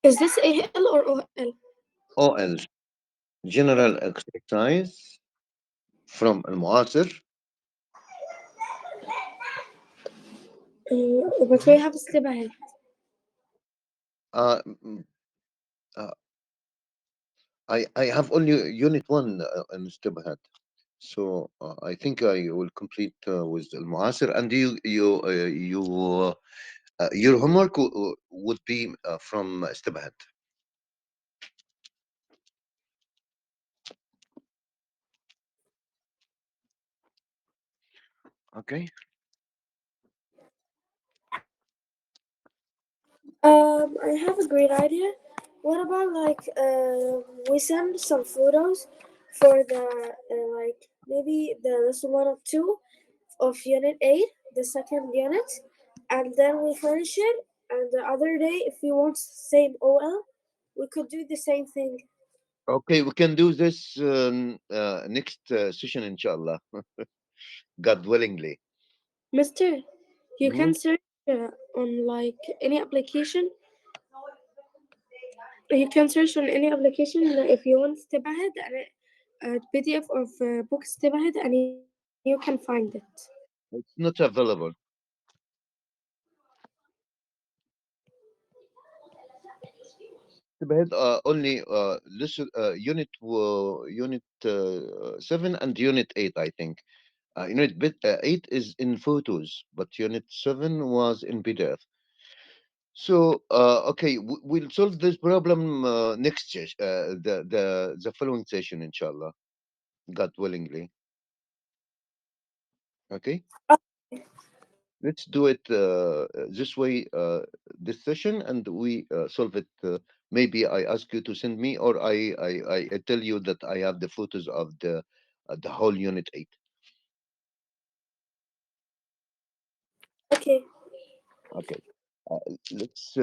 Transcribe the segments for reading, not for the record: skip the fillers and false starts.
Is this AL or OL? OL, general exercise from المعاصر. But we have a step ahead. Uh, mm, uh, I have only unit one in Stibhat. So I think I will complete with المعاصر, and your homework would be from Stibhat. Okay. I have a great idea. What about like we send some photos for the like maybe the lesson 1 or 2 of Unit 8, the second unit, and then we finish it. And the other day, if we want same OL, we could do the same thing. Okay, we can do this next session, inshallah, God willingly. Mister, you Mhm. can search on like any application. You can search on any application if you want step ahead and a PDF of book step ahead, and you can find it. It's not available. Stibhat only listen, unit 7 and unit 8, I think. Unit 8 is in photos, but unit 7 was in PDF. So, okay, we'll solve this problem the following session, inshallah, God willingly. Okay, let's do it this way, this session, and we solve it. Maybe I ask you to send me, or I tell you that I have the photos of the whole unit 8. Okay. Okay. Uh, let's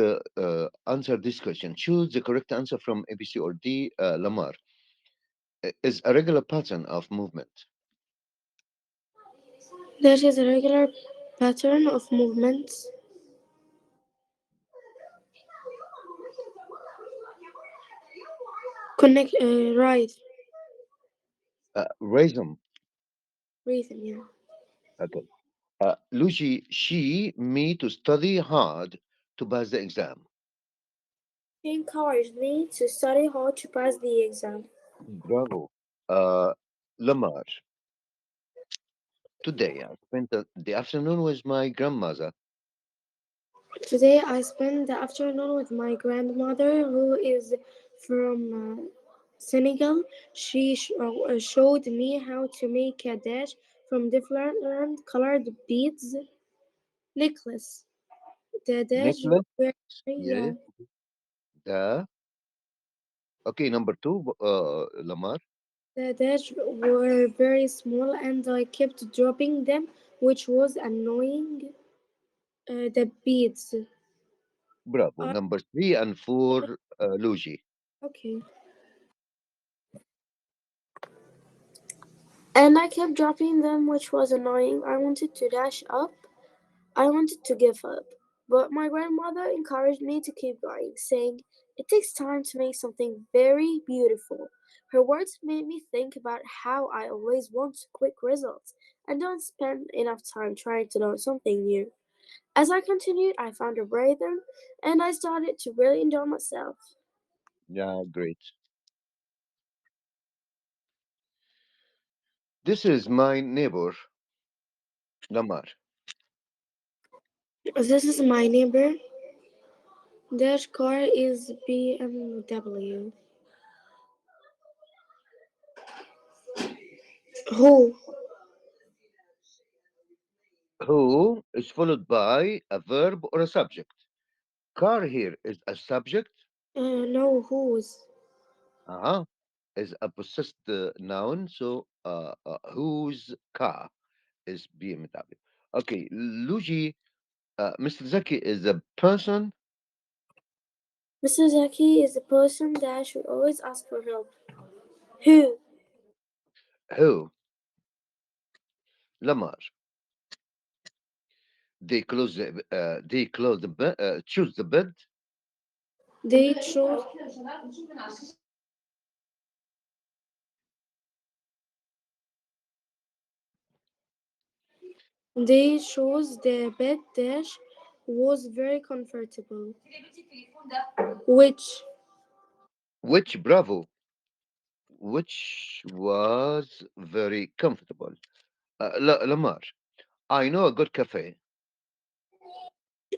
answer this question. Choose the correct answer from A, B, C, or D. Lamar is a regular pattern of movement. That is a regular pattern of movements. Connect, right, Rhythm. rhythm, yeah. Okay. Lucy, she, me to study hard to pass the exam. She encouraged me to study hard to pass the exam. Bravo. Uh, Lamar, today I spent the afternoon with my grandmother. Today I spent the afternoon with my grandmother, who is from Senegal. She showed me how to make a dish from different colored beads necklace. The dish Nicholas, were yes. yeah, The okay, number two, Lamar. the dish were very small, and I kept dropping them, which was annoying. The beads. Bravo. I, Number three and four, Lucy. okay. And I kept dropping them, which was annoying. I wanted to dash up. I wanted to give up. But my grandmother encouraged me to keep going, saying, "It takes time to make something very beautiful." Her words made me think about how I always want quick results and don't spend enough time trying to learn something new. As I continued, I found a rhythm and I started to really enjoy myself. Yeah, great. This is my neighbor, Lamar. This is my neighbor. Their car is BMW. Who? Who is followed by a verb or a subject. Car here is a subject. No, whose? Uh-huh. Is a possessed noun. So whose car is BMW. Okay, Luigi, Mr. Zaki is a person. Mr. Zaki is the person that should always ask for help. Who? Who? Lamar. They close the choose the bed. They chose they chose the bed dash was very comfortable. Which Which bravo, which was very comfortable. Lamar, I know a good cafe.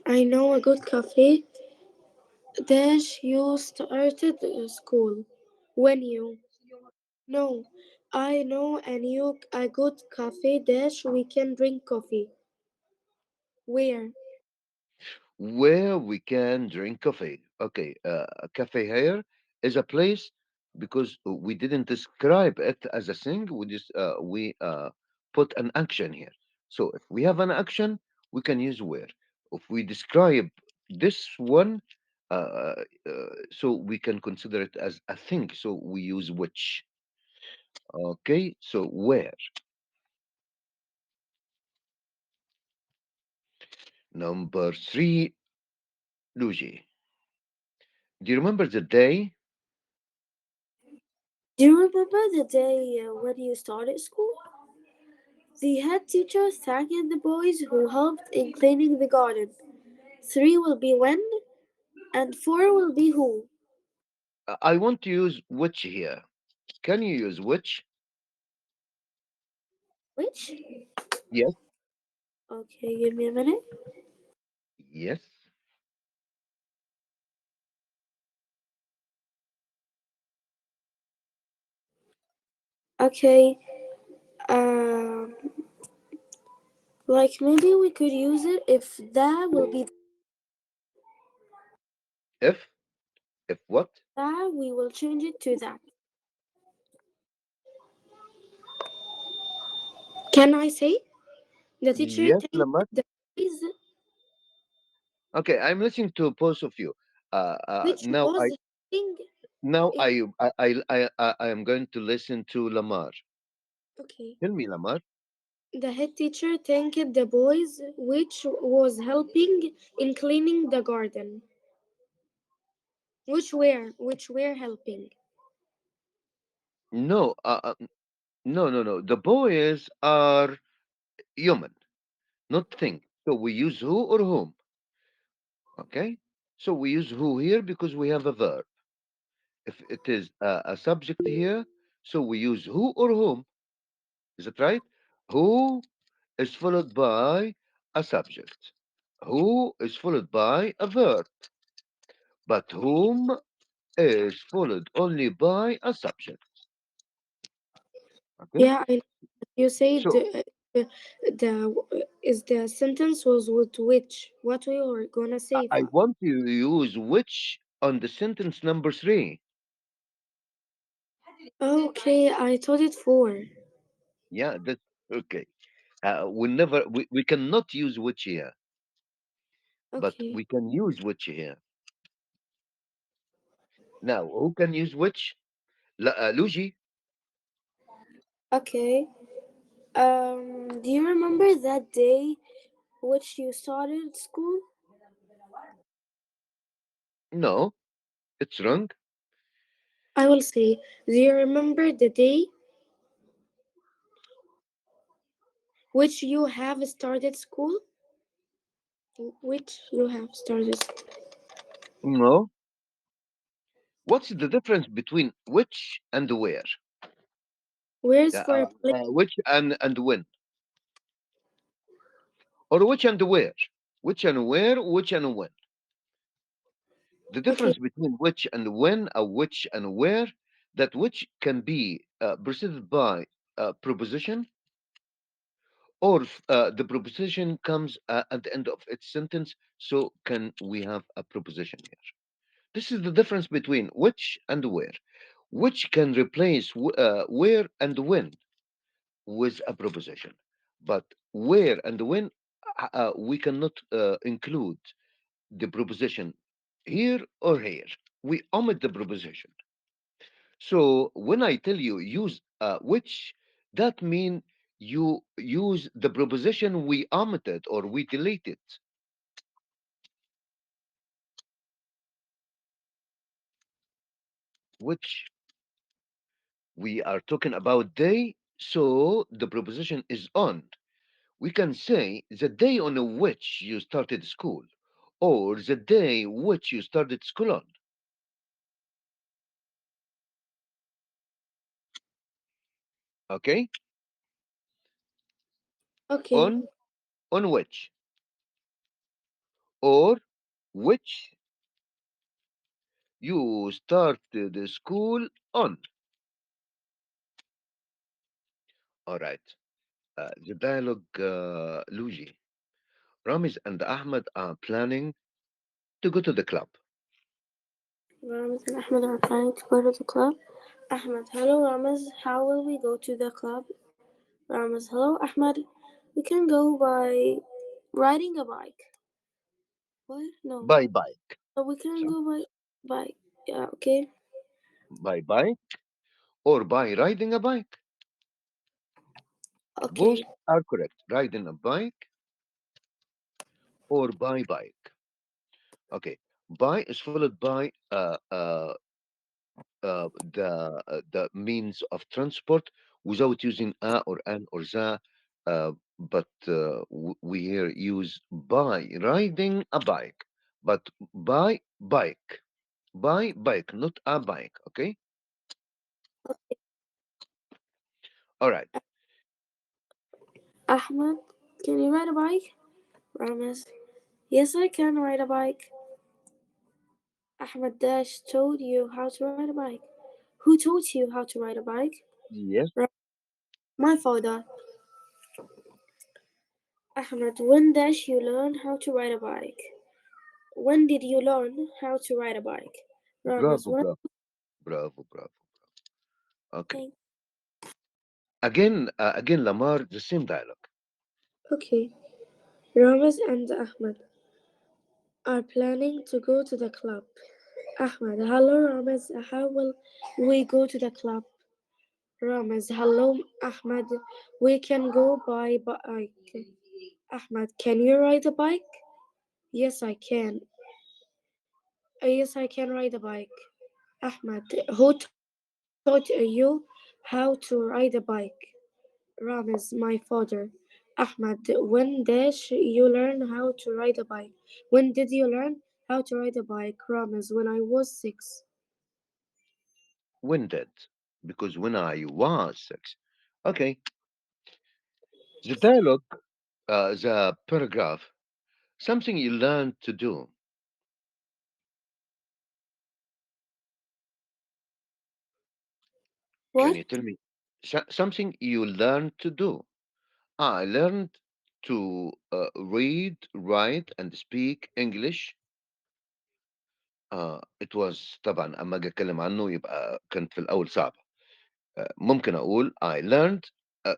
I know a good cafe dash you started school. When you no, I know a good cafe dash we can drink coffee. Where? Where we can drink coffee. Okay, a cafe here is a place because we didn't describe it as a thing. We put an action here. So if we have an action, we can use where. If we describe this one, so we can consider it as a thing. So we use which. Okay, so where. Number three, Luigi. Do you remember the day? Do you remember the day when you started school? The head teacher thanked the boys who helped in cleaning the garden. Three will be when, and four will be who. I want to use which here. Can you use which? Which? Yes. Okay, give me a minute. Yes. Okay, um, like maybe we could use it if that will be If if what? that, we will change it to that. Can I say? The teacher Yes, thanked Lamar. the boys, Okay, I'm listening to both of you. which Now was I helping now in. I am going to listen to Lamar. Okay. Tell me, Lamar. The head teacher thanked the boys, which was helping in cleaning the garden. Which were helping. No, no, no, no. The boys are human, not thing. So we use who or whom. Okay. So we use who here because we have a verb. If it is a subject here, so we use who or whom. Is that right? Who is followed by a subject. Who is followed by a verb. But whom is followed only by a subject. Okay? Yeah, I you said So the is the sentence was with which what we were gonna say I that. want to use which on the sentence number three. Okay, I thought it for. Yeah, that's okay. We cannot use which here, but Okay, we can use which here. Now, who can use which? Luigi? okay. Do you remember that day which you started school? No, it's wrong. I will say. Do you remember the day which you have started school? Which you have started. No. What's the difference between which and where? Where's for a place? Which and when, or which and where? Which and where? Which and when? The Okay, difference between which and when, or which and where, that which can be preceded by a preposition, or the preposition comes at the end of its sentence. So can we have a preposition here? This is the difference between which and where. Which can replace where and when with a preposition. But where and when, we cannot include the preposition here or here. We omit the preposition. So when I tell you use which, that means you use the preposition we omitted or we deleted. which we are talking about day, so the preposition is on. We can say the day on which you started school, or the day which you started school on. Okay, Okay. on which, or which you started the school on. All right. The dialogue, Luigi. Ramiz and Ahmed are planning to go to the club. Ramaz and Ahmed are planning to go to the club. Ahmed, hello Ramaz, how will we go to the club? Ramaz, hello Ahmed, we can go by riding a bike. What? No. By bike. We can So, go by yeah, okay. by bike or by riding a bike. Both Okay. are correct. Riding a bike or by bike. Okay. By is followed by the means of transport without using a or an or the. But we here use by riding a bike, but by bike. By bike, not a bike. Okay. All right. Ahmed, can you ride a bike? Ramaz, yes I can ride a bike. Ahmed Dash told you how to ride a bike. Who taught you how to ride a bike? Yes. My father. Ahmed, when Dash you learn how to ride a bike? When did you learn how to ride a bike? Ramaz, Bravo, when bravo, bravo, bravo. Okay. I Again, Lamar, the same dialogue. Okay. Ramaz and Ahmed are planning to go to the club. Ahmed, hello Ramaz, how will we go to the club? Ramaz, hello Ahmed, we can go by bike. Ahmed, can you ride a bike? Yes, I can. Yes, I can ride a bike. Ahmed, who taught you how to ride a bike? Ramiz, my father. Ahmed, when dash you learn how to ride a bike? When did you learn how to ride a bike? Ramiz, when I was 6. When did? Because when I was 6. Okay. The dialogue, the paragraph, something you learned to do. Can What? you tell me something you learned to do? I learned to read, write, and speak English. it was طبعا اما اجي اتكلم عنه يبقى كانت في الاول صعبه. ممكن اقول uh,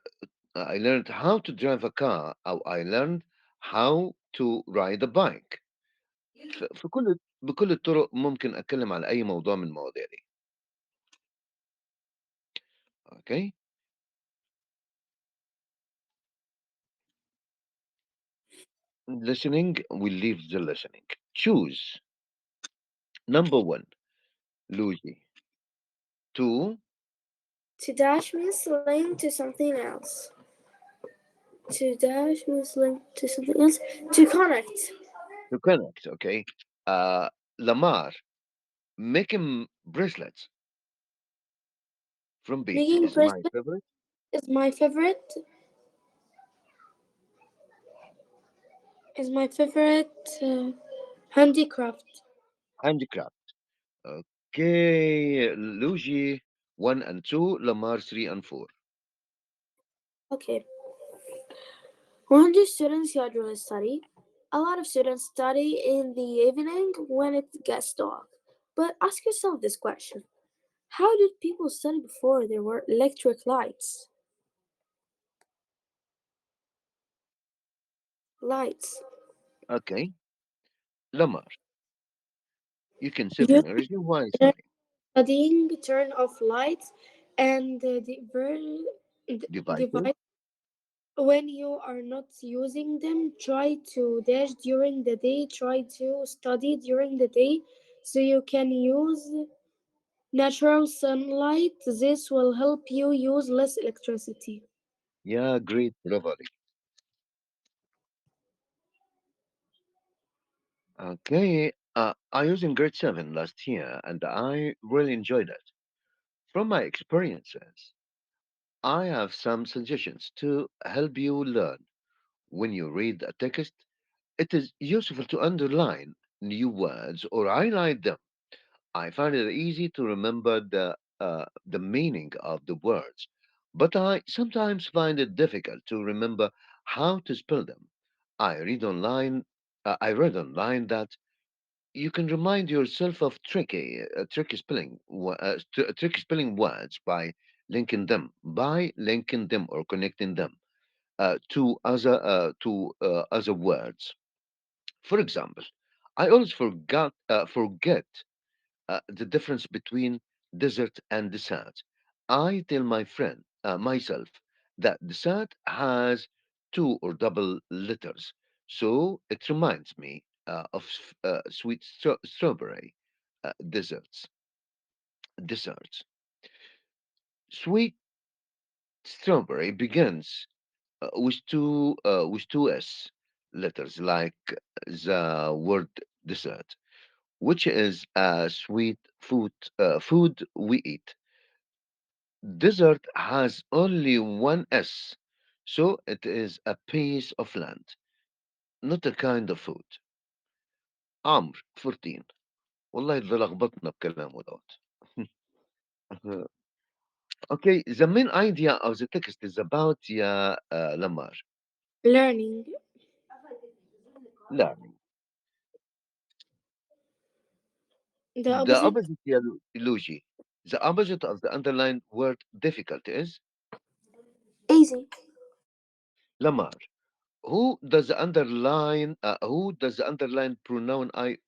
I learned how to drive a car او I learned how to ride a bike. بكل الطرق ممكن اتكلم على اي موضوع من المواضيع دي. Okay. Listening, we leave the listening. Choose number one, Luigi. Two, To dash means link to something else. To dash means link to something else. To connect. to connect. Okay. uh Lamar, making bracelets from beads Making is my bracelet favorite. is my favorite. Is my favorite handicraft. Handicraft. Okay, Luigi 1 and 2, Lamar 3 and 4. Okay. When do students usually study? A lot of students study in the evening when it gets dark. But ask yourself this question: how did people study before there were electric lights? Lights. Okay, Lamar, you can save You energy learn wisely. studying, turn off lights, and Devices, divide. When you are not using them, try to dash during the day. Try to study during the day so you can use. Natural sunlight. This will help you use less electricity. Yeah, great, bravo. Okay, I was in grade 7 last year and I really enjoyed it. From my experiences, I have some suggestions to help you learn. When you read a text, it is useful to underline new words or highlight them. I find it easy to remember the meaning of the words, but I sometimes find it difficult to remember how to spell them. I read online that you can remind yourself of tricky spelling words by linking them or connecting them to other words. For example, I always forget the difference between desert and desert. I tell myself that desert has two or double letters, so it reminds me of sweet strawberry desserts. Desserts. Sweet strawberry begins with two s letters, like the word dessert, which is a sweet food we eat. Desert has only one S, so it is a piece of land, not a kind of food. عمرو 14. والله ده لخبطنا بكلامه دوت. Okay, the main idea of the text is about Lamar Learning. learning. The The opposite. opposite Luigi. The opposite of the underlined word difficult is Easy. Lamar. Who does the underline pronoun I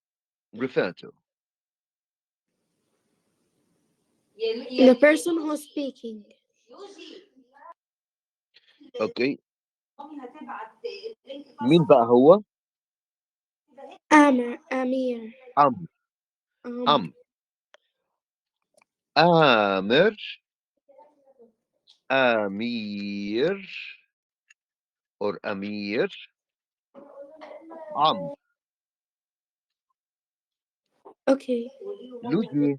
refer to? The person who's speaking. Okay, مين بقى هو؟ Amir. عمرو. Um. عمرو. آمر. أمير or أمير. عمرو. Okay. لوجي.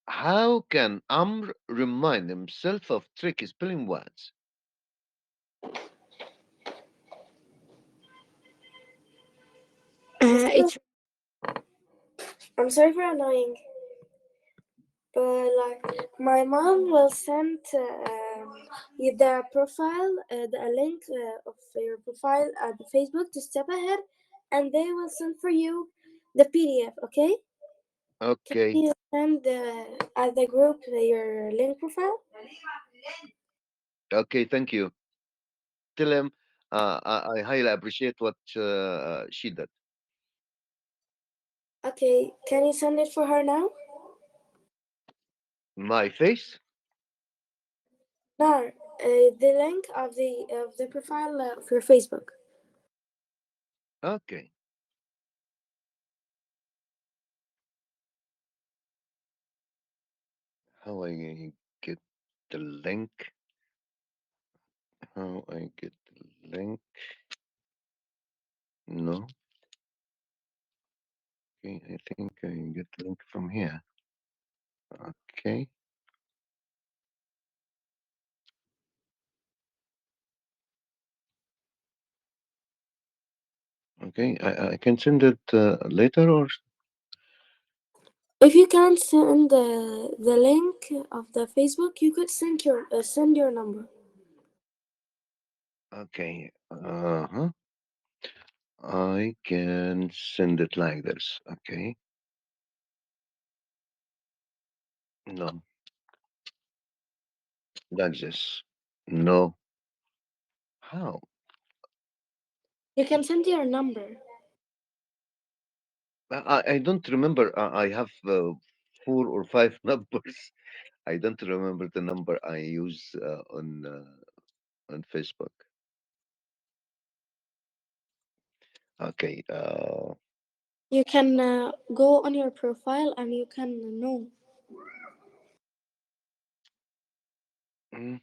How can Amr remind himself of tricky spelling words? It's. I'm sorry for annoying, but like my mom will send you the profile, the link of your profile at the Facebook to step ahead, and they will send for you the PDF. Okay? Can Okay, you send at the group your link profile? okay, thank you. Tell him I highly appreciate what she did. Okay. Can you send it for her now? My face? No, the link of the profile of your Facebook. Okay. How I get the link? How I get the link? No. Okay, I think I get the link from here. Okay. Okay, I can send it later or If you can't send the link of the Facebook, you could send your number. okay. Uh-huh. I can send it like this. Okay. No, like this. No. How? You can send your number. I don't remember. I have 4 or 5 numbers. I don't remember the number I use on Facebook. Okay. You can go on your profile and you can know. Mm,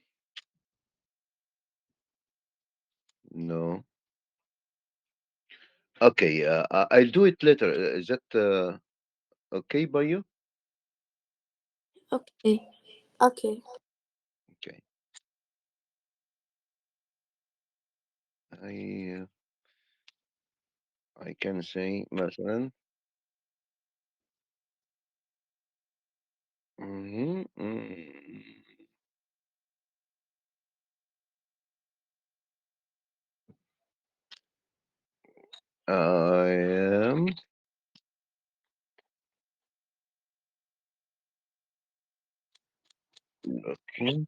no. Okay, I'll do it later. Is that okay by you? Okay. Okay. Okay. I I can say مثلا mhm, I am looking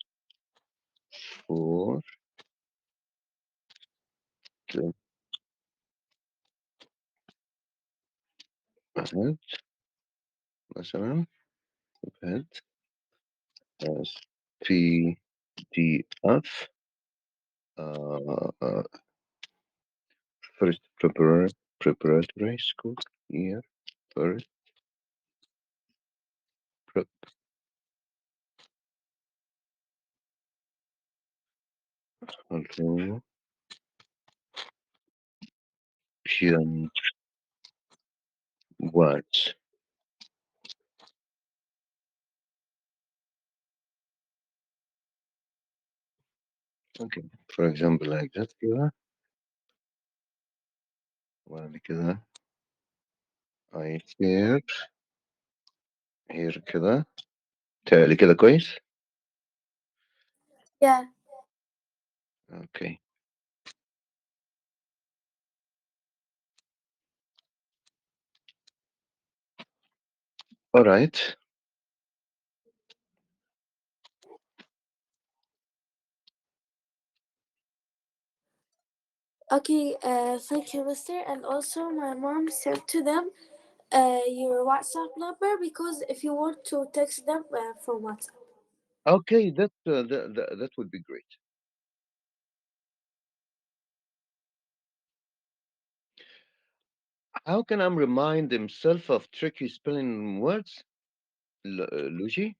for the pet مثلا pet as PDF uh, first preparatory school year first preparation words. Okay. For example like that كده وبعد كده I share here كده تهيألي كده كويس. Yeah. Okay. All right. Okay, thank you, mister. And also, my mom sent to them your WhatsApp number because if you want to text them from WhatsApp. Okay, that would be great. How can I remind himself of tricky spelling words? Luigi?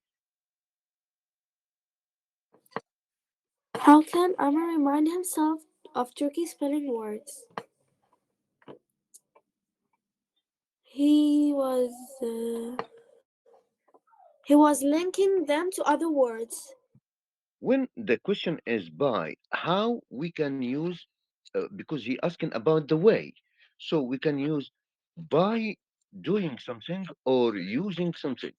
How can Amr remind himself of tricky spelling words? He was uh, he was linking them to other words. When the question is by, how we can use, because he asking about the way. So we can use by doing something or using something.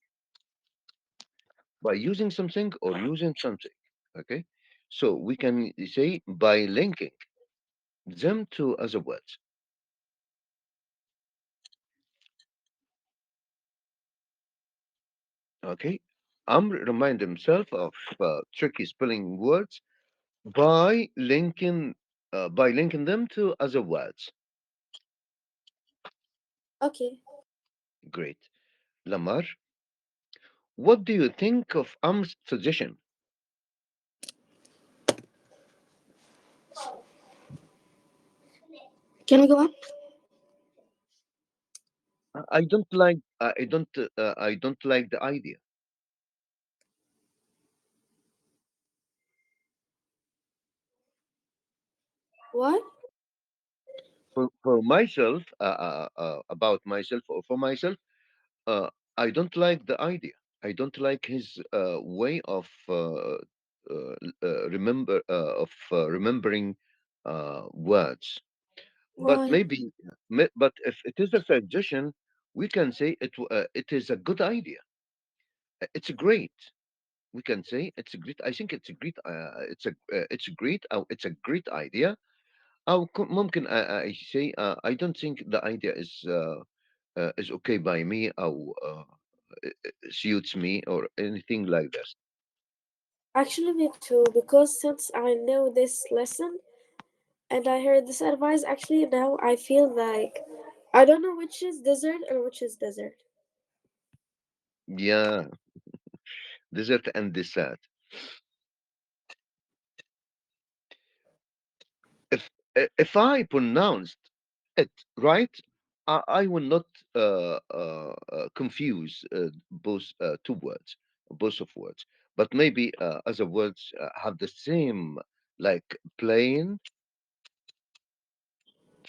By using something or using something. Okay. So we can say by linking them to other words. Okay. Remind himself of tricky spelling words by linking them to other words. Okay. Great. Lamar, what do you think of Am's suggestion? Can we go up? I don't like the idea. What? For myself, about myself or for myself, uh, I don't like the idea. I don't like his way of remembering words. But Why? maybe, but if it is a suggestion, we can say it is a good idea. It's great. We can say it's a great. I think it's a great. It's a great. It's a great idea. أو ممكن I say I don't think the idea is okay by me أو suits me or anything like this. Actually, me too, because since I know this lesson and I heard this advice, actually now I feel like I don't know which is desert or which is desert. Yeah, desert and dessert. If if I pronounced it right, I will not confuse both two words, both of words. but maybe other words have the same, like plain,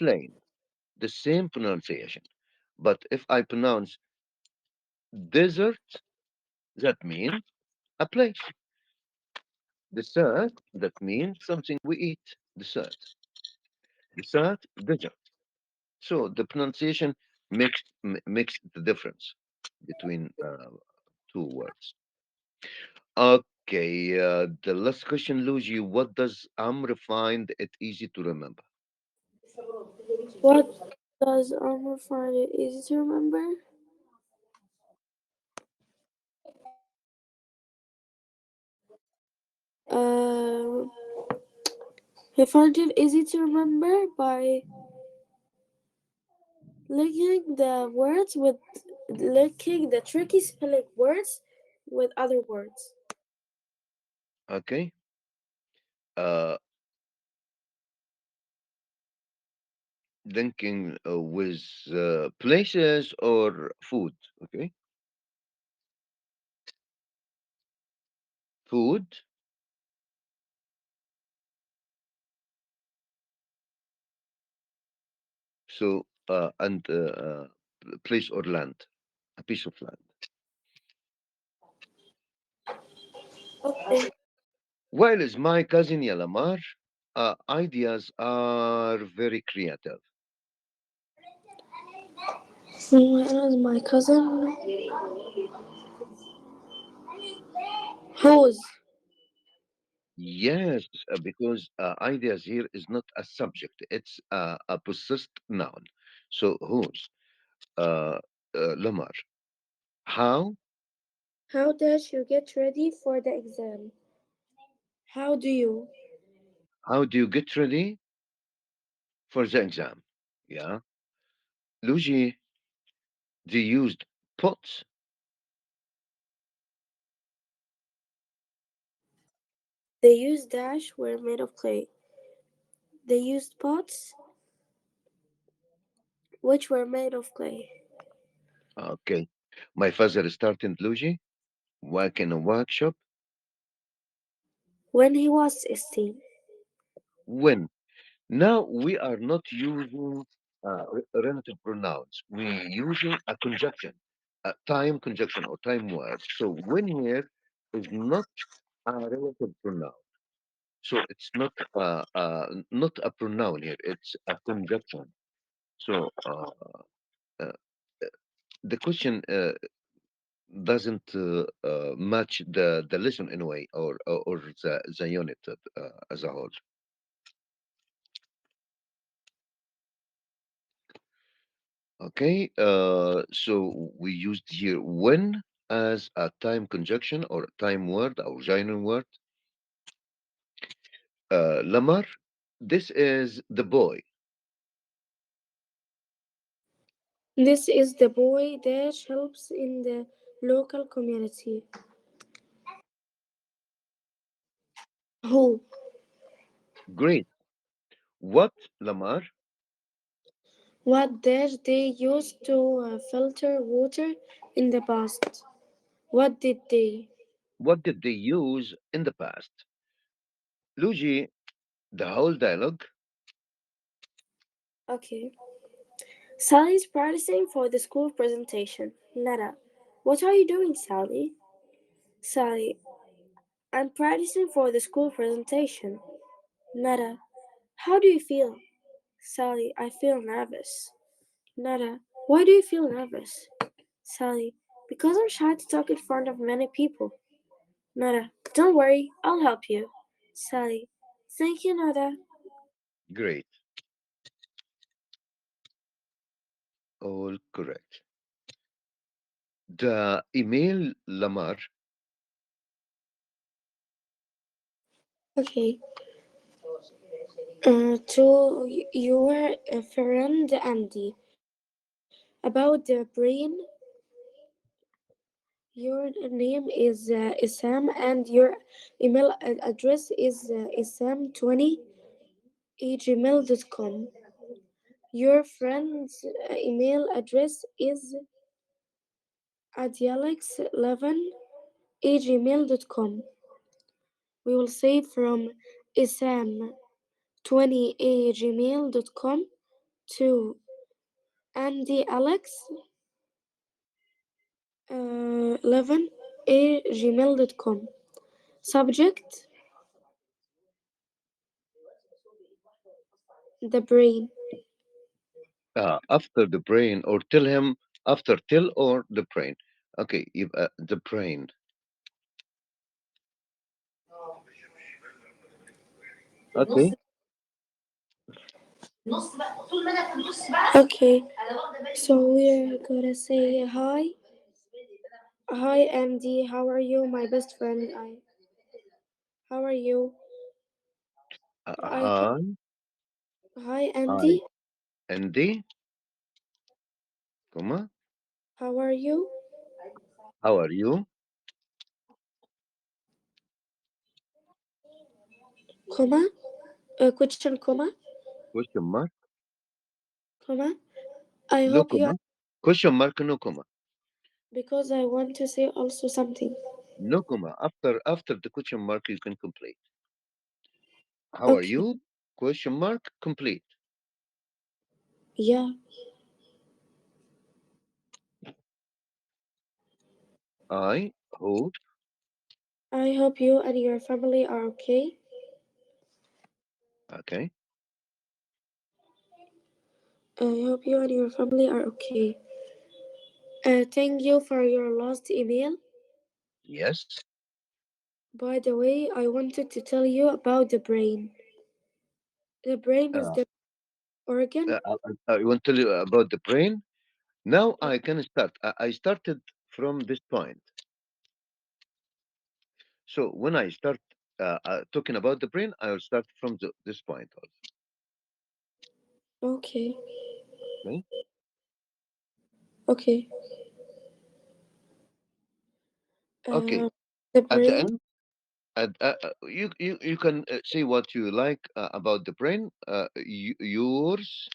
the same pronunciation. But if I pronounce desert, that means a place. Dessert, that means something we eat. Dessert, dessert. So the pronunciation makes the difference between two words. Okay, the last question, Luigi. What does Amr find it easy to remember? What does Elmer find it easy to remember? Um, he finds it easy to remember by linking the words with linking the tricky spelling words with other words. Okay. Uh, linking with places or food. Okay. Food. So and place or land, a piece of land. Okay. While is my cousin Yalamar, ideas are very creative. And my cousin, whose? Yes, because ideas here is not a subject; it's a possessed noun. So whose? Uh, Lamar. How? How does you get ready for the exam? How do you? How do you get ready for the exam? Yeah. Luigi, they used pots. They used dash were made of clay. They used pots which were made of clay. Okay. My father started Luigi work in a workshop. When he was 16. When? Now we are not using relative pronouns. We're using a conjunction, a time conjunction or time word. So when here is not a relative pronoun. So it's not a pronoun here. It's a conjunction. So uh, the question doesn't match the lesson in a way or the unit as a whole. Okay, so we used here when as a time conjunction or time word or genre word. Lamar, this is the boy. This is the boy that helps in the local community. Who? Great. What, Lamar? What dash they used to filter water in the past? What did they? What did they use in the past? Luigi, the whole dialogue. Okay. Sally's practicing for the school presentation. Nada. What are you doing, Sally? Sally. I'm practicing for the school presentation. Nada. How do you feel? Sally. I feel nervous. Nada. Why do you feel nervous? Sally. Because I'm shy to talk in front of many people. Nada. Don't worry. I'll help you. Sally. Thank you, Nada. Great. All correct. The email, Lamar. Okay. To your friend Andy about the brain. Your name is Isam and your email address is isam20@gmail.com. Your friend's email address is adialex11 gmail.com. We will say from isam20 gmail.com to Andy Alex 11 gmail.com. Subject: the brain. After the brain, or tell him after till or the brain. Okay, the brain. Okay. Okay, so we're gonna say hi. Hi, Andy. How are you, my best friend? How are you? I can. Hi, Hi, hi, Andy. Andy, comma. How are you? How are you? Comma. Question. Comma. Question mark. Comma. I No hope you are, comma. Question mark. No comma. because I want to say also something. No comma. After the question mark, you can complete. How are Okay. you? Question mark. Complete. Yeah. I hope. I hope you and your family are okay. Okay. I hope you and your family are okay. Thank you for your last email. Yes. By the way, I wanted to tell you about the brain. The brain is Uh, the organ. I want to tell you about the brain. Now uh, I can start. I started from this point. So when I start talking about the brain, I will start from this point also. Okay. Okay. Okay. Okay. Uh, the At the brain, end, you can say what you like about the brain. Yours,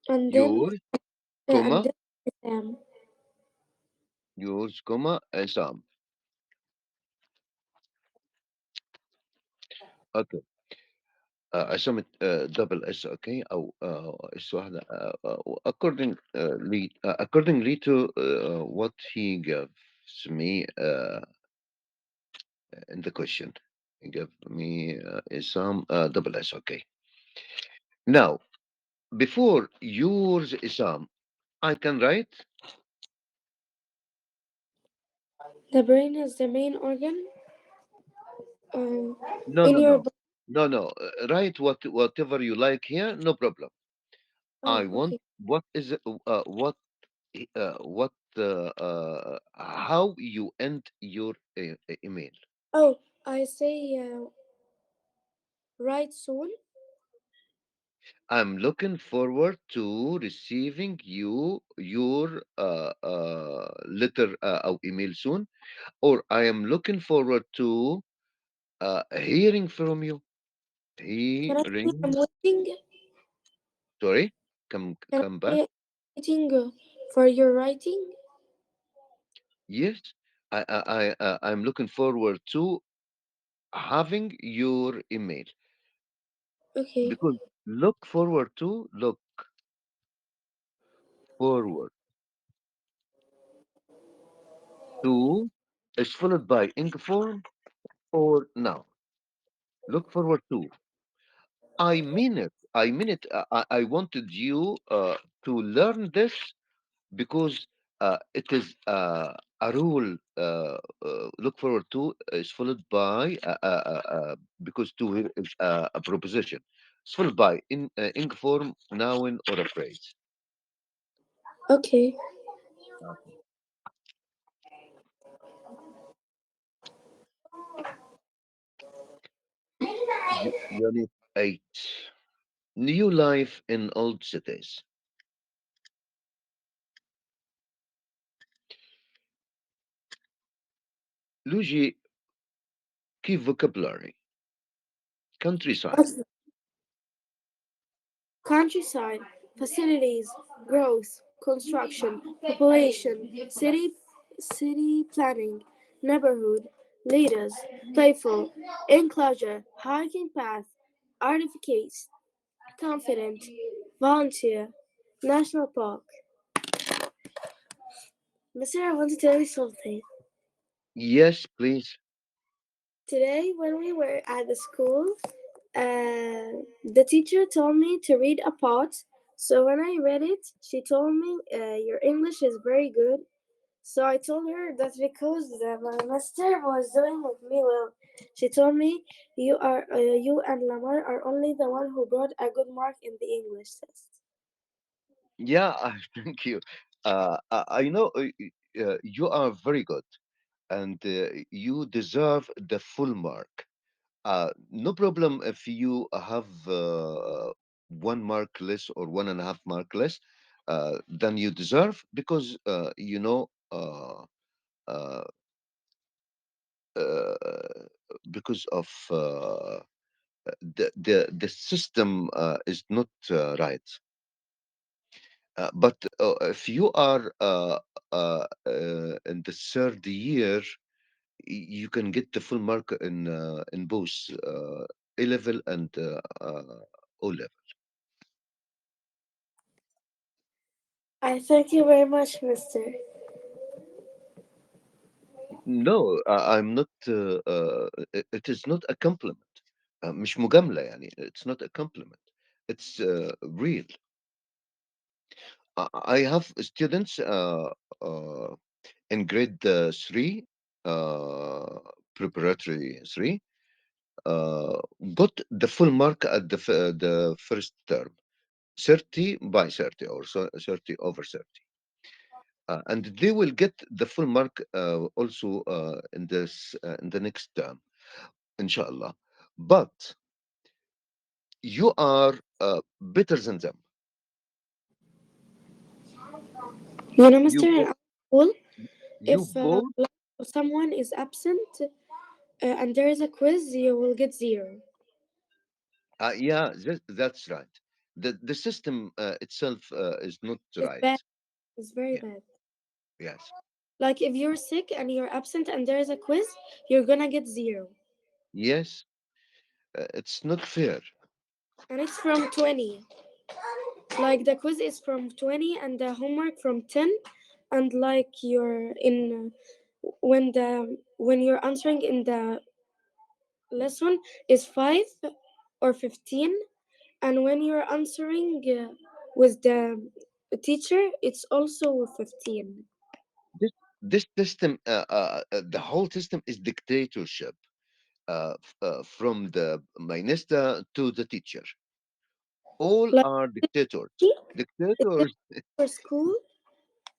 and then yours, comma, and then exam. yours, comma, Sam. Okay. عصام double S. Okay. أو S واحدة accordingly to what he gives me in the question. He gave me Isam double S. Okay. Now, before yours Isam, I can write. The brain is the main organ uh, No, in no, your no, body. no, no. Write whatever you like here. No problem. I Oh, want okay. what is it, what how you end your email. Oh, I say right soon. I'm looking forward to receiving your letter or email soon, or I am looking forward to hearing from you. Can I say I'm Hearing. waiting? Sorry, Can come I back. say waiting for your writing? Yes, I'm looking forward to having your email, Okay. because look forward to is followed by ink form or now. Look forward to. I mean it. I mean it. I wanted you to learn this because it is a rule. Look forward to is followed by because to here is a proposition. It's followed by ink form, noun, or a phrase. Okay. Okay. Unit 8. New life in old cities. Luigi, key vocabulary. Countryside. Okay. Countryside, facilities, growth, construction, population, city planning, neighborhood, leaders, playful, enclosure, hiking path, artificate, confident, volunteer, national park. Mister, I want to tell you something. Yes, please. Today, when we were at the school, the teacher told me to read a part. So when I read it, she told me, "Your English is very good." So I told her that's because my master was doing with me well. She told me, you and Lamar are only the one who brought a good mark in the English test." Yeah, thank you. I know you are very good, and you deserve the full mark. No problem if you have 1 mark less or 1.5 mark less than you deserve, because uh, uh, because of the system is not right. But if you are in the third year, you can get the full mark in both A level and O level. I thank you very much, Mister. No, I'm not. It is not a compliment. مش مجاملة يعني. It's not a compliment. It's real. I have students uh, in grade 3, uh, preparatory 3, uh, got the full mark at the first term, 30 by 30, or so 30 over 30. And they will get the full mark also in the next term, inshallah. But you are better than them. You know, Mister, You in both, our school, you if both. someone is absent and there is a quiz, you will get zero. Yeah, that's right. The system itself is not It's right. bad. It's very Yeah. bad. Yes. Like if you're sick and you're absent and there is a quiz, you're gonna get zero. Yes. It's not fair. And it's from 20. Like the quiz is from 20 and the homework from 10. And like you're in when you're answering in the lesson is 5 or 15, and when you're answering with the teacher it's also 15. This this system, the whole system is dictatorship, from the minister to the teacher. All Like are dictators. 50 is just Dictators. for school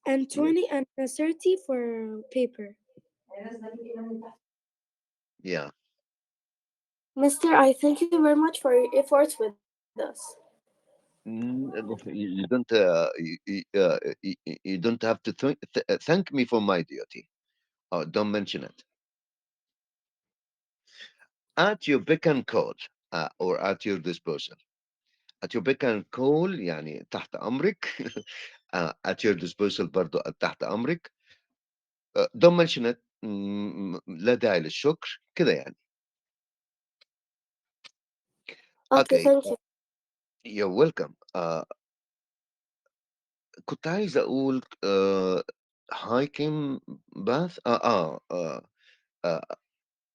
and Yes. 20 and 30 for paper. Yeah. Mister, I thank you very much for your efforts with us. You don't. You don't have to thank me for my duty. Oh, don't mention it. At your beck and call, or at your disposal. At your beck and call يعني تحت أمرك. At your disposal برضو تحت أمرك. Don't mention it. لا داعي للشكر كده يعني. Okay, Okay, thank you. you're welcome. كنت عايز أقول hiking bath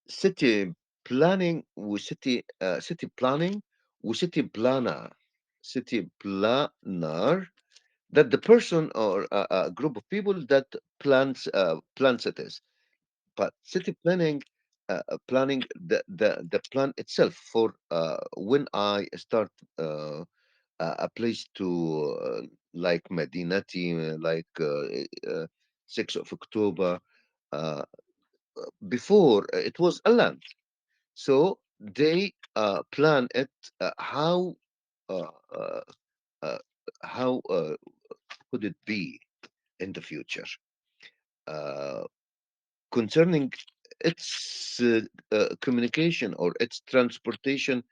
city planning city planning city planner. City planner, that the person or a group of people that plans cities. But city planning, planning the plan itself for when I start a place to like Medinati, like 6th of October. Uh, Before it was a land, so they plan it, uh, uh, uh, how could it be in the future, uh, concerning its communication or its transportation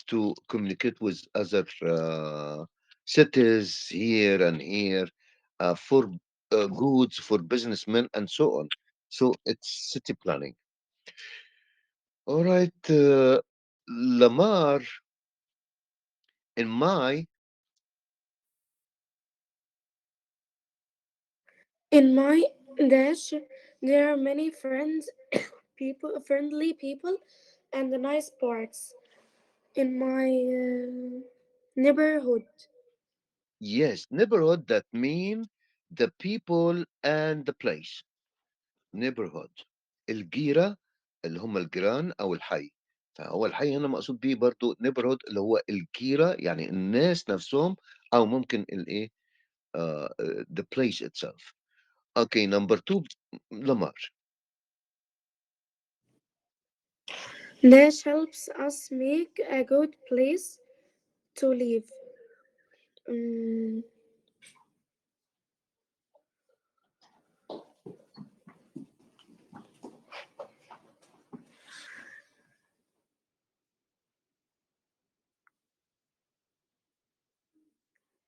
to communicate with other cities here and here. for goods, for businessmen, and so on. So it's city planning. All right, Lamar, in my In my dash, there are many friendly people, and nice parks in my neighborhood. yes, neighborhood, that mean the people and the place. neighborhood. الجيرة اللي هم الجيران أو الحي. فهو الحي هنا مقصود بيه برضو neighborhood اللي هو الجيرة، يعني الناس نفسهم، أو ممكن الإيه the place itself. Okay, number two, Lamar. Dash helps us make a good place to live. Mm,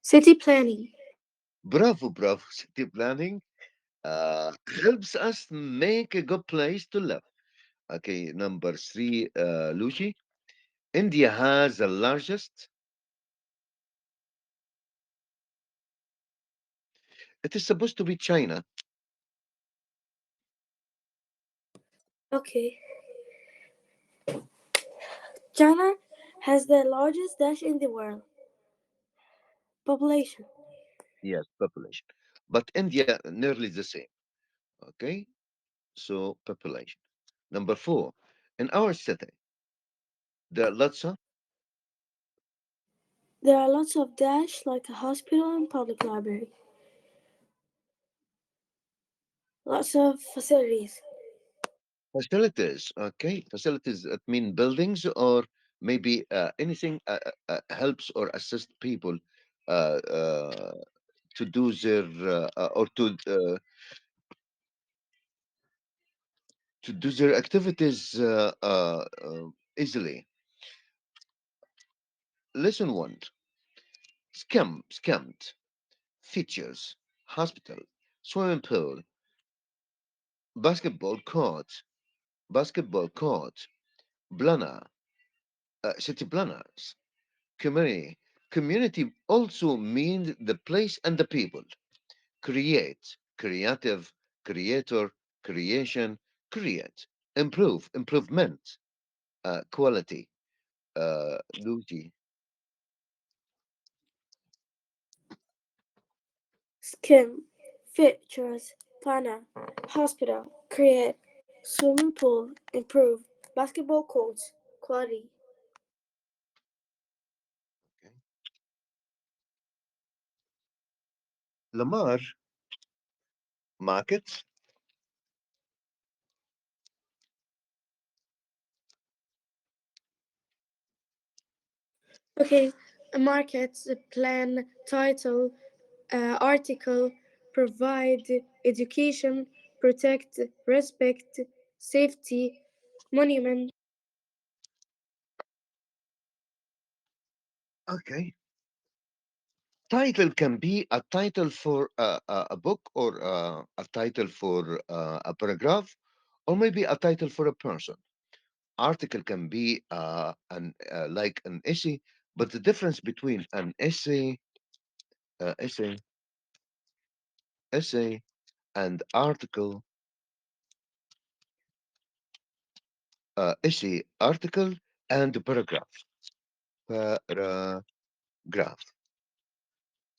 city planning. Bravo, bravo. City planning helps us make a good place to live. Okay, number three, Lucy. India has the largest. It is supposed to be China. Okay. China has the largest dash in the world. Population. Yes, population. But India nearly the same. Okay, so population. Number four, in our city, there are lots of. There are lots of dash like a hospital and public library. Lots of facilities. Facilities. Okay, facilities that mean buildings or maybe anything helps or assist people uh, to do their or to do their activities easily. Lesson one: scammed features, hospital, swimming pool, basketball court, planner, city planners, community. Community also means the place and the people. Create, creative, creator, creation, create, improve, improvement, quality, duty. Skim. Features. Planner. Hospital. Create. Swimming pool. Improve. Basketball courts. Quality. Okay. Lamar, markets. Okay. Markets. Plan. Title. Article. Provide. Education. Protect. Respect. Safety. Monument. Okay. Title can be a title for a book or a title for a paragraph or maybe a title for a person. Article can be like an essay, but the difference between an uh, essay, essay, and article, essay, article, and paragraph. Paragraph.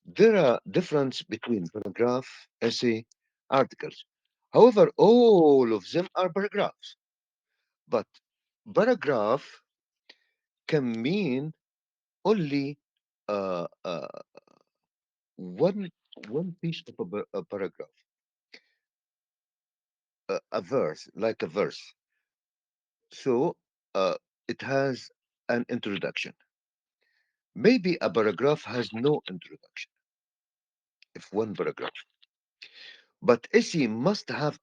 There are difference between paragraph, essay, articles. However, all of them are paragraphs. But paragraph can mean only uh, uh, one one piece of a paragraph, a verse, like a verse. So it has an introduction. Maybe a paragraph has no introduction, if one paragraph. But essay must have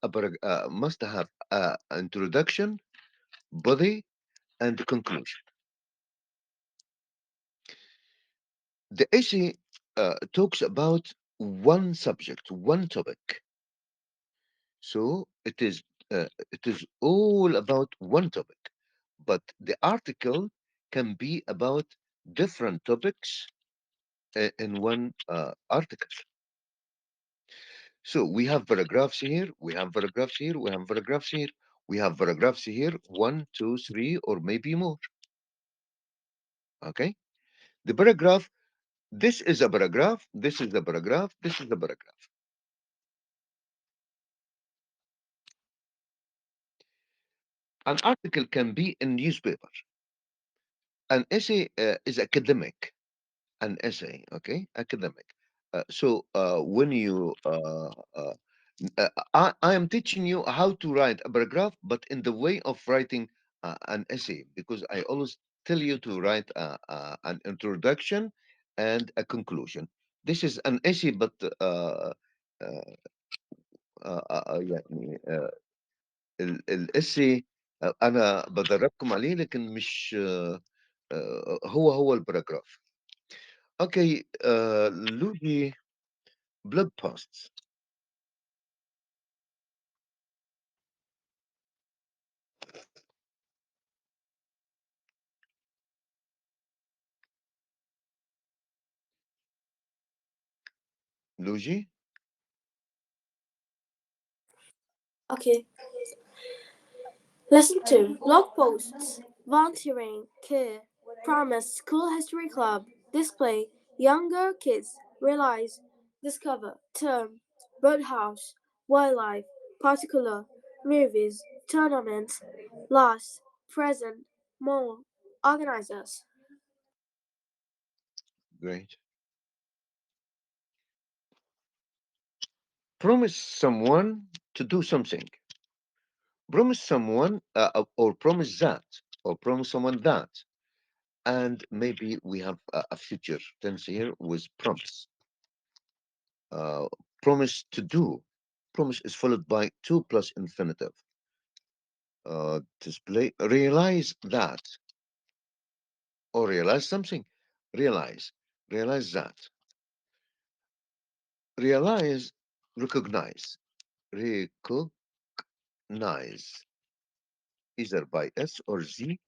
must have a introduction, body, and conclusion. The essay talks about one subject, one topic. So it is all about one topic, but the article can be about different topics in one article. So we have paragraphs here, we have paragraphs here, we have paragraphs here, we have paragraphs here, one, two, three, or maybe more. Okay, the paragraph. This is a paragraph. This is the paragraph. This is the paragraph. An article can be in newspaper. An essay is academic. An essay, okay, academic. When you I am teaching you how to write a paragraph, but in the way of writing an essay, because I always tell you to write an introduction and a conclusion. This is an essay, but uh, يعني الاسي انا بدربكم عليه لكن مش هو الباراجراف. اوكي لوجي بلوج بوست. لوجي. Okay. Lesson 2. Blog posts. Volunteering. Care. Promise. School History Club. Display. Younger kids. Realize. Discover. Term. Birdhouse. Wildlife. Particular. Movies. Tournament. Last. Present. More. Organizers. Great. Promise someone to do something. Promise someone or promise that or promise someone that, and maybe we have a future tense here with promise. uh, Promise to do. Promise is followed by to plus infinitive. Display realize that or realize something. Realize. Realize that. Realize, recognize. Recognize. Either by S or Z.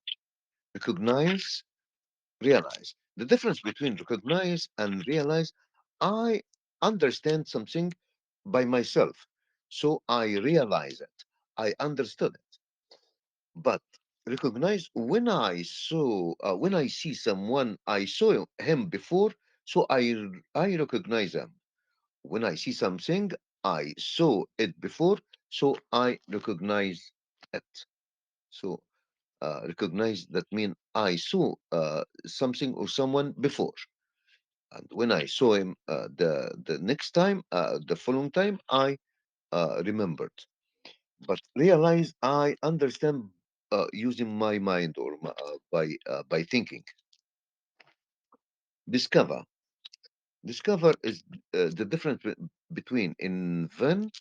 Recognize, realize. The difference between recognize and realize, I understand something by myself. So I realize it. I understood it. But recognize, when I see someone, I saw him before, so I recognize him. When I see something, I saw it before, so I recognize it. So recognize, that mean I saw something or someone before, and when I saw him the next time, the following time, I remembered. But realize, I understand using my mind or by thinking. Discover. Discover is the difference between invent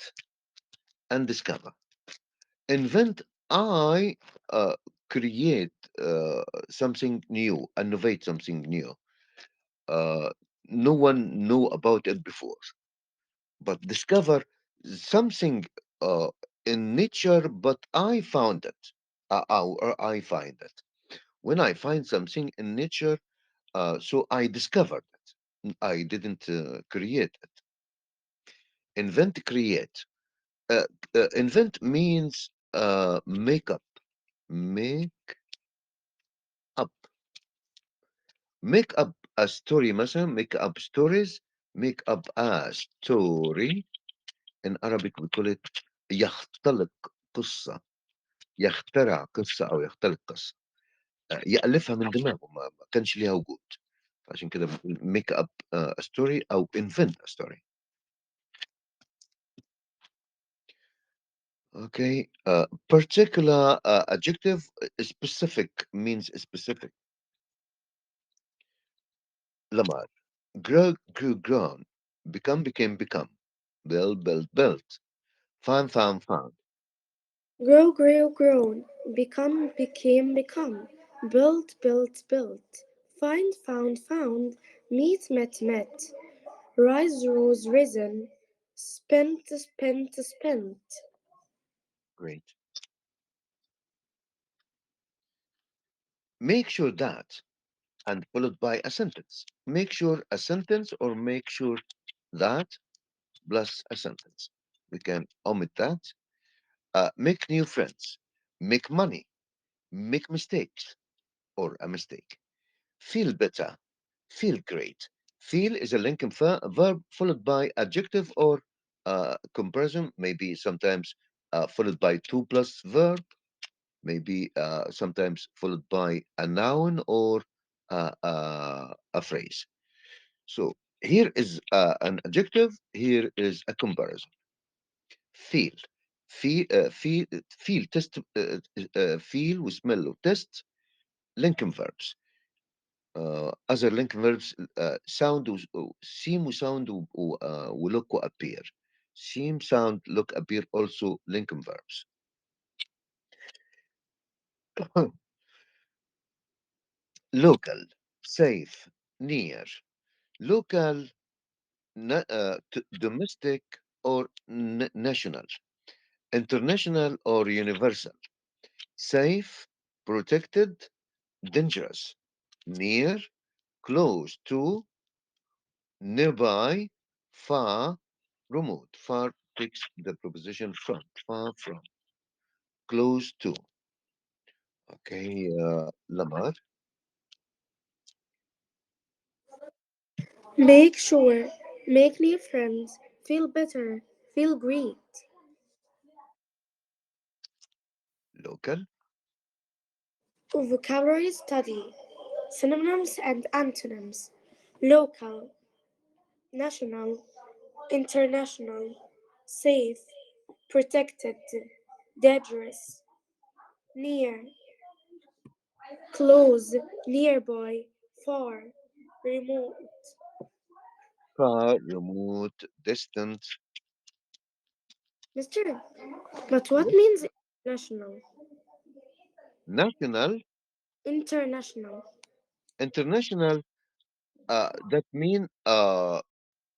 and discover. Invent, I create something new, innovate something new. Uh, no one knew about it before. But discover something uh, in nature, but I found it, or I find it. When I find something in nature, so I discovered it. I didn't create it. Invent, create. Uh, Invent means make up. Make up. Make up a story مثلا. Make up stories. Make up a story. In Arabic we call it يختلق قصة. يخترع قصة أو يختلق قصة. يألفها من دماغه، ما كانش ليها وجود. عشان كده بنقول make up a story أو invent a story. Okay. Particular adjective. Specific means specific. Lamar. Grow, grew, grown. Become, became, become. Build, built, built. Found, found, found. Grow, grew, grown. Become, became, become. Build, built, built. Find, found, found. Meet, met, met. Rise, rose, risen. Spent, spent, spent. Great. Make sure that, and followed by a sentence. Make sure a sentence or make sure that plus a sentence. We can omit that. Make new friends. Make money. Make mistakes or a mistake. Feel better. Feel great. Feel is a linking verb followed by adjective or comparison, maybe sometimes followed by two plus verb, maybe sometimes followed by a noun or a phrase. So here is an adjective, here is a comparison. Feel. Feel, test, feel وسمell وتست, linking verbs. Other link verbs sound seem وsound وlook وappear. Seem, sound, look, appear also linking verbs. Local, safe, near. Local, domestic or national. International or universal. Safe, protected, dangerous. Near, close to, nearby, far, remote. Far takes the preposition from, far from, close to. Okay, Lamar. Make sure. Make new friends. Feel better. Feel great. Local, Vocabulary study. Synonyms and antonyms. Local, national, international, safe, protected, dangerous, near, close, nearby, far, remote. far, remote, distant. Mister, but what Yes. means international? National, International. international. That mean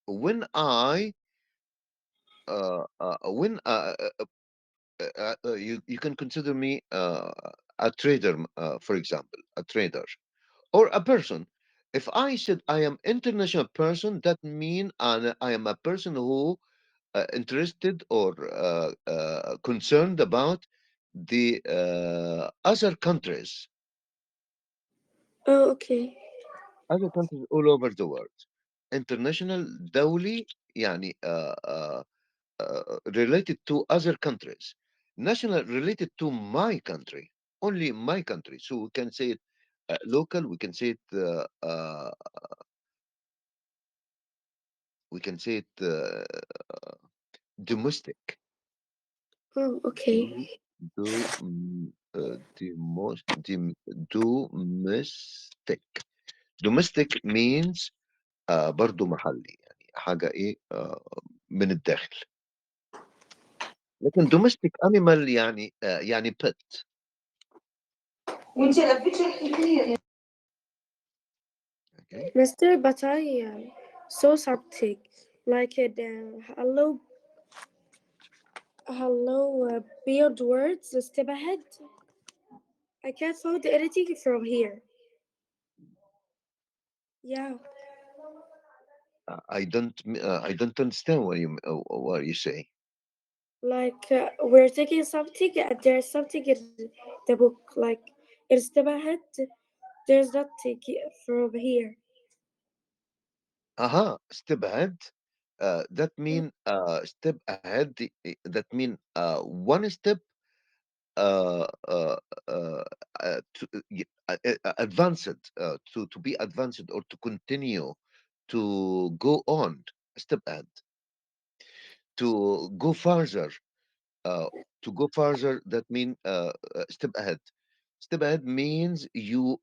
when I when you can consider me a trader, for example, a trader or a person. If I said I am international person, that mean I am a person who interested or concerned about the other countries, Oh, okay. all over the world. International دولي يعني related to other countries. National related to my country, only my country. So we can say it local. We can say it domestic. Oh, Do okay. domestic. Domestic means برضو محلي يعني حاجة إيه من الداخل. لكن domestic animal يعني يعني pet. Okay. Mister, but I saw something like it. Build words. Step ahead. I can't find anything from here. Yeah, I don't understand what you say. like we're taking something and there's something in the book. Like in step ahead, there's nothing from here. Aha, step ahead. That mean step ahead. That mean one step uh, uh, uh, advanced to be advanced or to continue to go on. Step ahead to go further. Uh, to go further. That mean step ahead. Step ahead means you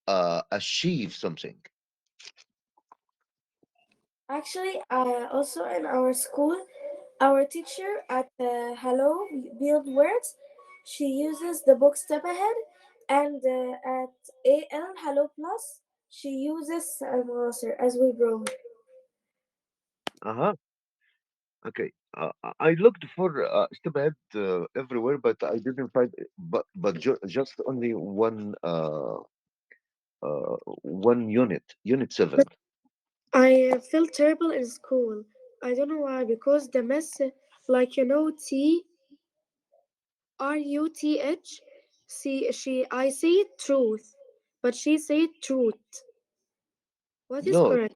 achieve something. Actually, also in our school, our teacher at Hello Build Words, she uses the book Step Ahead, and at AL Hello Plus, she uses glossary as we grow. Uh-huh. Okay. I looked for step ahead everywhere, but I didn't find it. But just only one unit seven. I felt terrible in school. I don't know why, because the mess, like I say it truth, but she said truth. What is No, correct?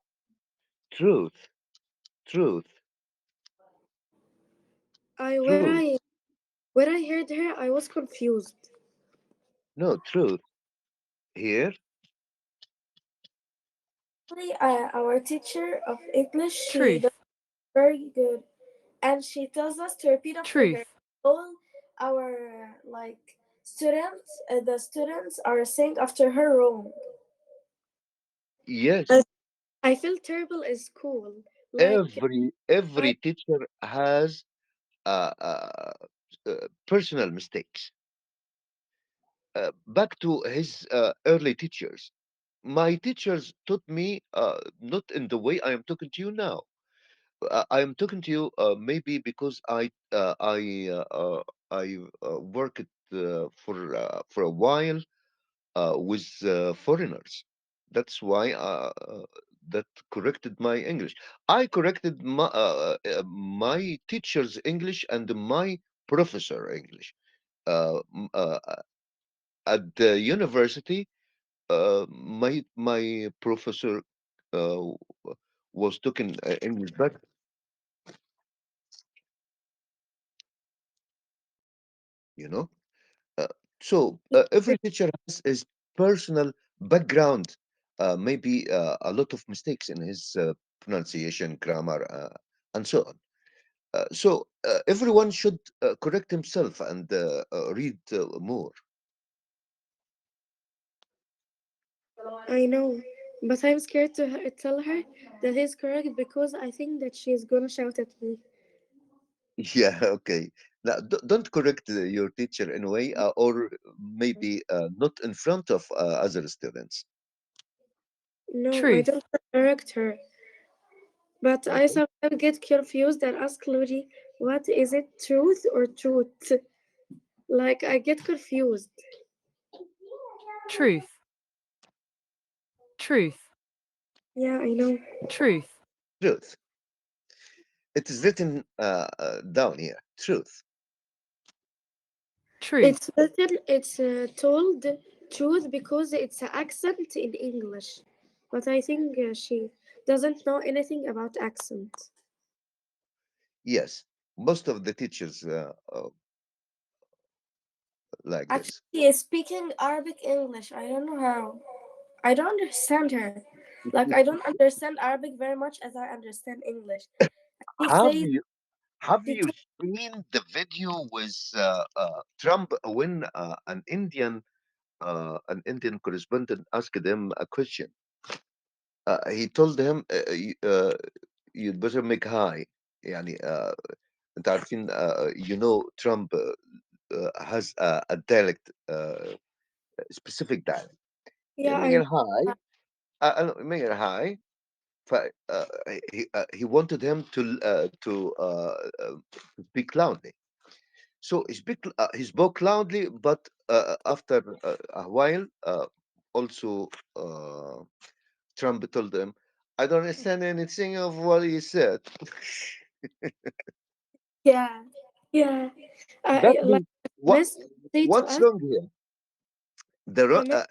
truth, truth, I when truth. I when I heard her, I was confused. No, truth. Here, Actually, our teacher of English, she does truth, very good, and she tells us to repeat after her. truth, All our students, the students are saying after her wrong. yes. And I feel terrible in school. Like Every I teacher has personal mistakes. Back to his early teachers. My teachers taught me not in the way I am talking to you now. I am talking to you maybe because I worked for a while with foreigners. That's why that corrected my English. I corrected my teacher's English and my professor English. At the university, my professor uh, was talking English back, you know. Uh, so every teacher has his personal background, maybe a lot of mistakes in his pronunciation, grammar, and so on. So everyone should correct himself and read more. I know, but I'm scared to tell her that is correct because I think that she's gonna shout at me. Yeah, okay. Now, don't correct your teacher in a way, or maybe not in front of other students. No, I don't truth, correct her. But I Okay. sometimes get confused and ask Ludi, what is it, truth or truth? Like, I get confused. truth, truth, Yeah, I know. truth, Truth. It is written down here. Truth. truth, It's written, it's told truth because it's an accent in English. But I think she doesn't know anything about accent. Yes. Most of the teachers like Actually, this. she is speaking Arabic English. I don't know how. I don't understand her. Like, I don't understand Arabic very much as I understand English. She Have says, you have she you told, seen the video with Trump when an Indian correspondent asked him a question? He told him you'd better make high. يعني انت عارفين you know Trump has a dialect specific dialect. yeah, make I it high make it high ف, he wanted him to speak loudly. So he spoke loudly, but after a while, also uh, Trump told him, "I don't understand anything of what he said." yeah, yeah. That Like means what? Miss say to What's us, wrong here? a miss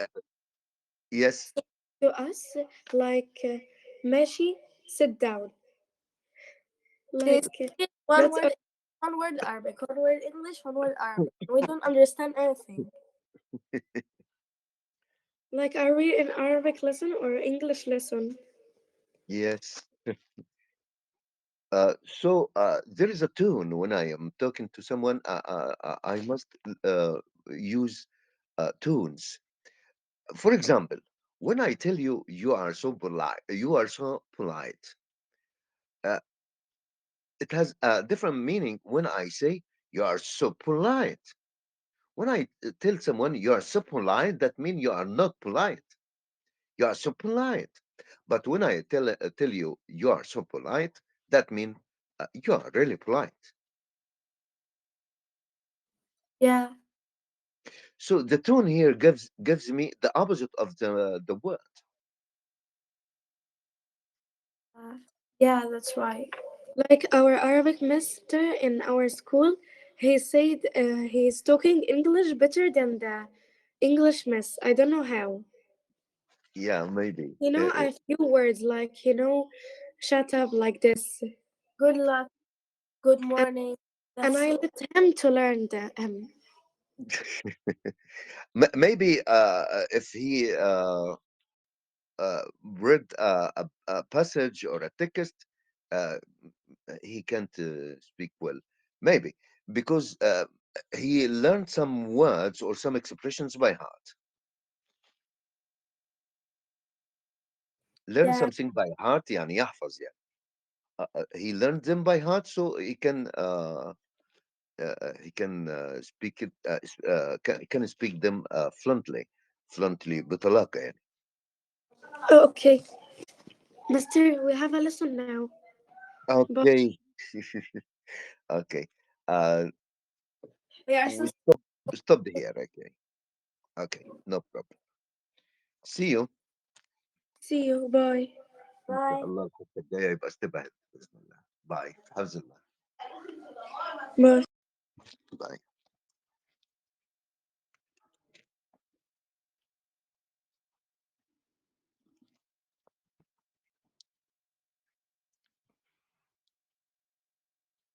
Yes, to us, like, Meshi, sit down. she's th- Like, truth, uh, th- that's one word Arabic, one word English, one word Arabic. We don't understand anything. Like, are we in Arabic lesson or English lesson? yes. So there is a tune when I am talking to someone. I must use tunes. For example, when I tell you you are so polite. Uh, it has a different meaning when I say you are so polite. When I tell someone you are so polite, that means you are not polite. You are so polite. But when I tell you you are so polite, that means you are really polite. Yeah, So the tone here gives me the opposite of the word. uh, yeah, that's right. Like our Arabic mister in our school, he said he's talking English better than the English miss. I don't know how. Yeah, maybe. You know, a few words like, shut up like this. Good luck, good Uh, morning. And I let him to learn him. maybe if he read a passage or a text, uh, he can't speak well. Maybe because he learned some words or some expressions by heart. Learn Yeah. something by heart يعني يحفظ يعني. He learned them by heart so he can speak it can speak them fluently بطلاقة يعني. Okay, Mister, we have a lesson now. But Okay. Okay. Uh, we are so we stop here. Okay. Okay. No problem. See you. see you. Bye. إن شاء Bye. الله الحلقة الجاية يبقى استبعد بإذن الله. باي. حفظ الله. Bye. باي.